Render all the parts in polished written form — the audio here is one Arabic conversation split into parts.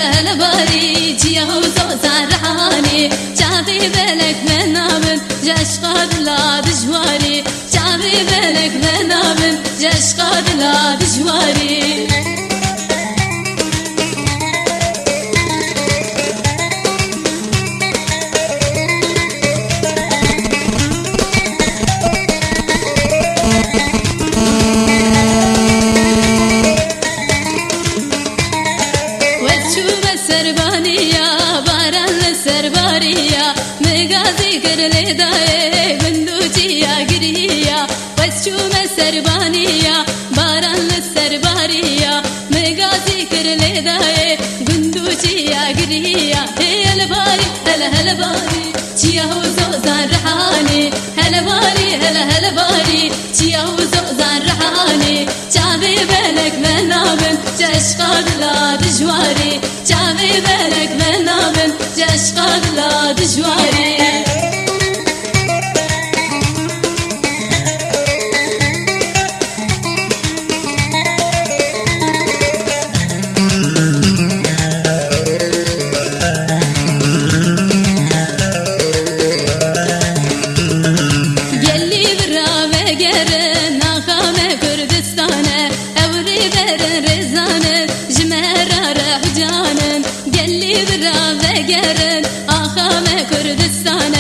هلا باري جياو زوزان رحاني جابي بالك منامن جاش قاد لا دجواري جابي بالك منامن جاش قاد لا دجواري سربانية باران سربارية مغازي كرلي داي بندوجية قرية وشوم سربانية باران سربارية مغازي كرلي داي بندوجية قرية هلا باري هلا باري تياو زوزان رحاني هلا باري هلا باري تياو زوزان رحاني جابي بالك منامن جاش قاد لا دجواري جابي بالك منامن جاش قاد لا دجواري جرن آخام كردستان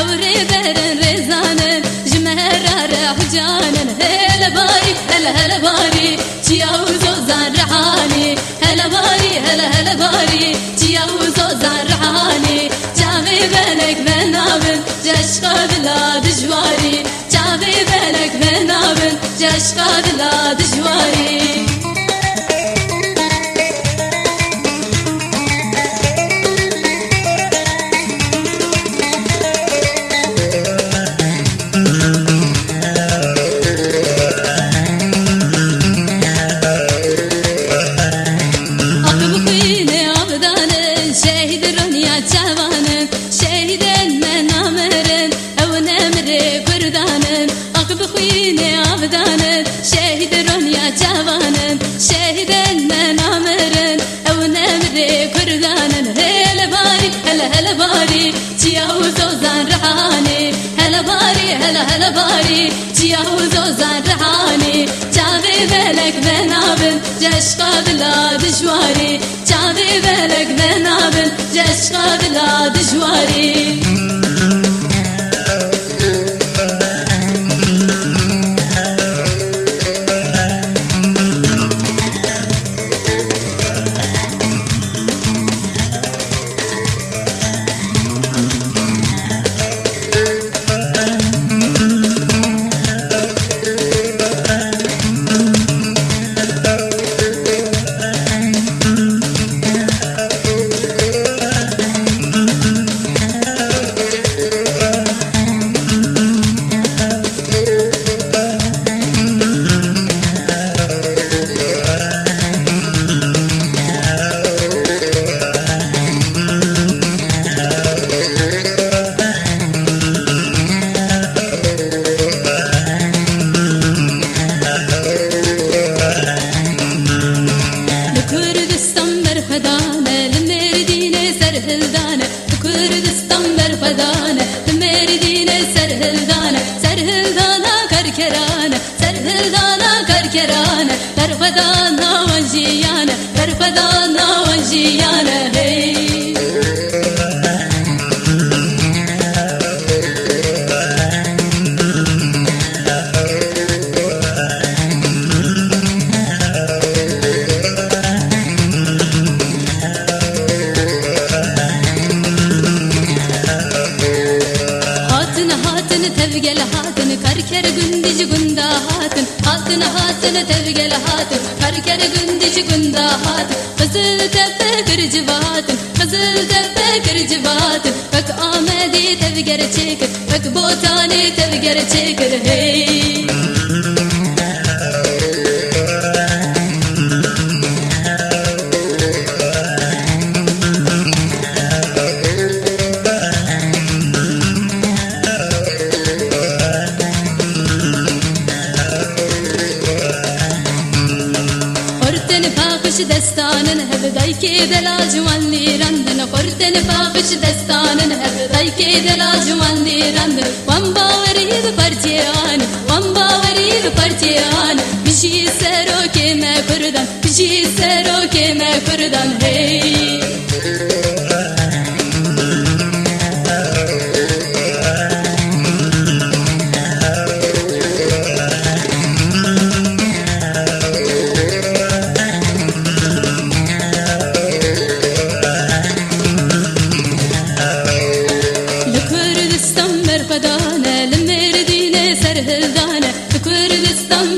أوري برن رزان جمهر راح جانن هلا باري هلا باري تياو زوزان رحاني هلا باري هلا باري تياو زوزان رحاني جابي بالك منامن جاش قاد لا دجواري جابي بالك منامن جاش قاد لا دجواري شاهد رنيا جوانن شاهد نامرن او نمر كردانن هلا باري تياو زوزان رحاني هلا باري تياو زوزان رحاني جابي بالك منابن جاش قاد لا دجواري جابي بالك منابن جاش قاد لا دجواري فرفدانا وجيانا فرفدانا وجيانا هي هاتن هاتن تبقى هاتن هركر قندش قندا هاتن غزل تفكر جباتن غزل تفكر جباتن فك آمدي تبقى رشيكر فك بوتاني تبقى رشيكر هي دستانن هب دایکی دلا جوانی رندن خورتن فاخش دستانن هب دایکی دلا جوانی رندن وان باوری به پرچیان وان باوری به پرچیان بشی سرو که ما کردن بشی سرو که ما کردن هی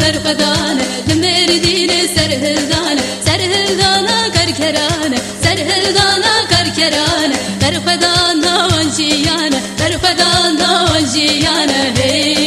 برقدانه لمردينه سرهدانه سرهدانا كركرانه سرهدانا كركرانه برقدانا وانجيانه برقدانا وانجيانه هي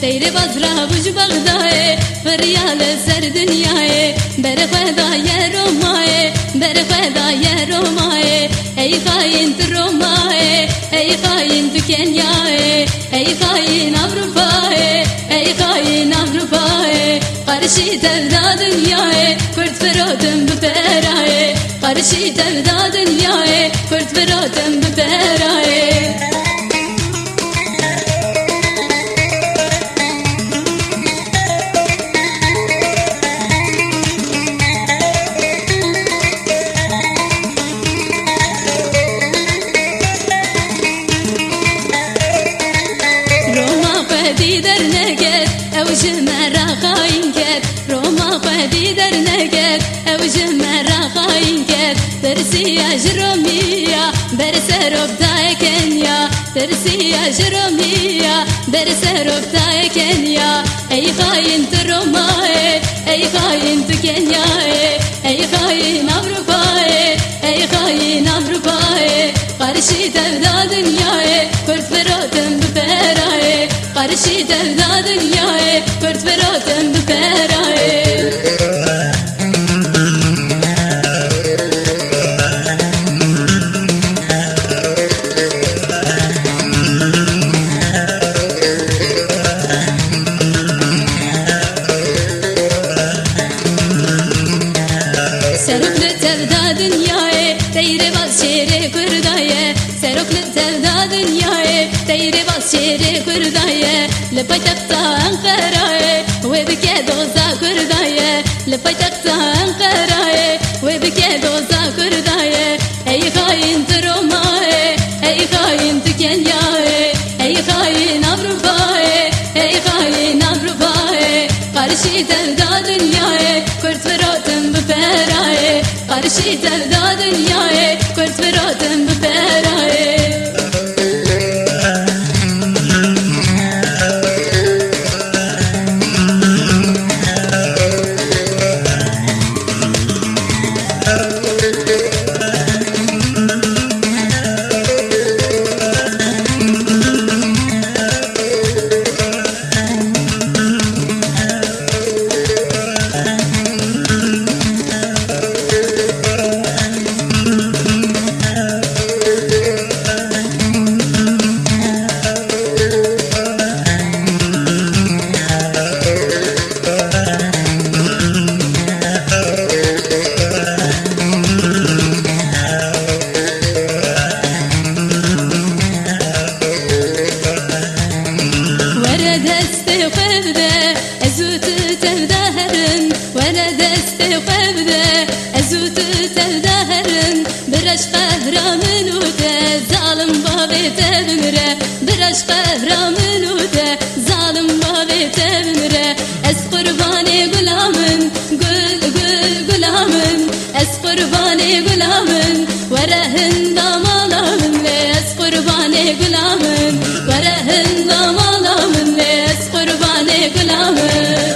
تیرے بازرا بوج بغدائے فریال سر دنیائے برخدا یا رومائے برخدا یا رومائے ای خائن تو رومائے ای خائن تو کینیائے ای خائن اوروپائے ای خائن اوروپائے قرشی تبدا دنیائے کرد فراتم بپرائے قرشی تبدا دنیائے کرد فراتم بپرائے ترسيا جروميا برسرو بتاع كينيا ترسيا جروميا برسرو بتاع كينيا اي خاين تروماي اي خاين تكينيا اي خاين اوروباي اي خاين اوروباي قرشي تبدا دنياي كرت فروتن بفراي قرشي تبدا دنياي كرت فروتن بفراي شيري كرداية لبيتقطع انقراية وبكي دوزا كرداية لبيتقطع انقراية وبكي دوزا كرداية اي خاين تروماي اي خاين تكينياي اي خاين اوروباي اي خاين اوروباي قرشي تبدا دنياي كرد فراتم بفراي قرشي تبدا دنياي كرد فراتم بفراي برن برش قهرمان وته ظالم بابته بمره برش قهرمان وته ظالم بابته بمره از قربان غلامن غلامن از قربان غلامن ورهن دامالامن از قربان غلامن ورهن دامالامن از قربان غلامن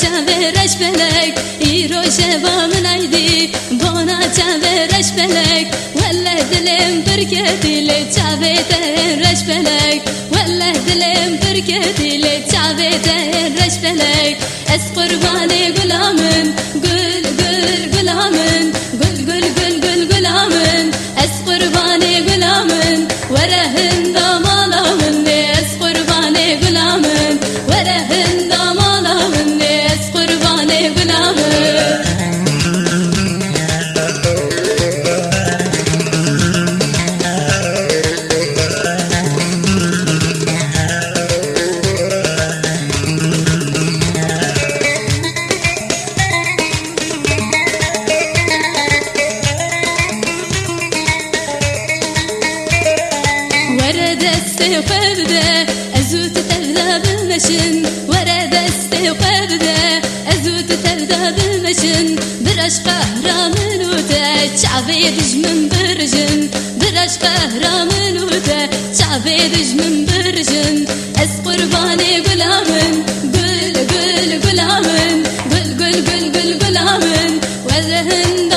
چاورش بلک ایرو شبا منایدی بونا چاورش بلک والله دلم برکتی لی چاویته رش بلک والله دلم برکتی لی چاویته رش بلک از قربان غلامن غلامن غلامن از قربان غلامن ورهن دامالامن از قربان غلامن ورهن دامالامن وقبده أزوت تبدا بالمشن ورا دستي وقبده أزوت تبدا بالمشن برش قهرمان وتا شعبي دجمن برجن برش قهرمان وتا شعبي دجمن برجن أس قرباني غلامن غلامن غلامن وذهن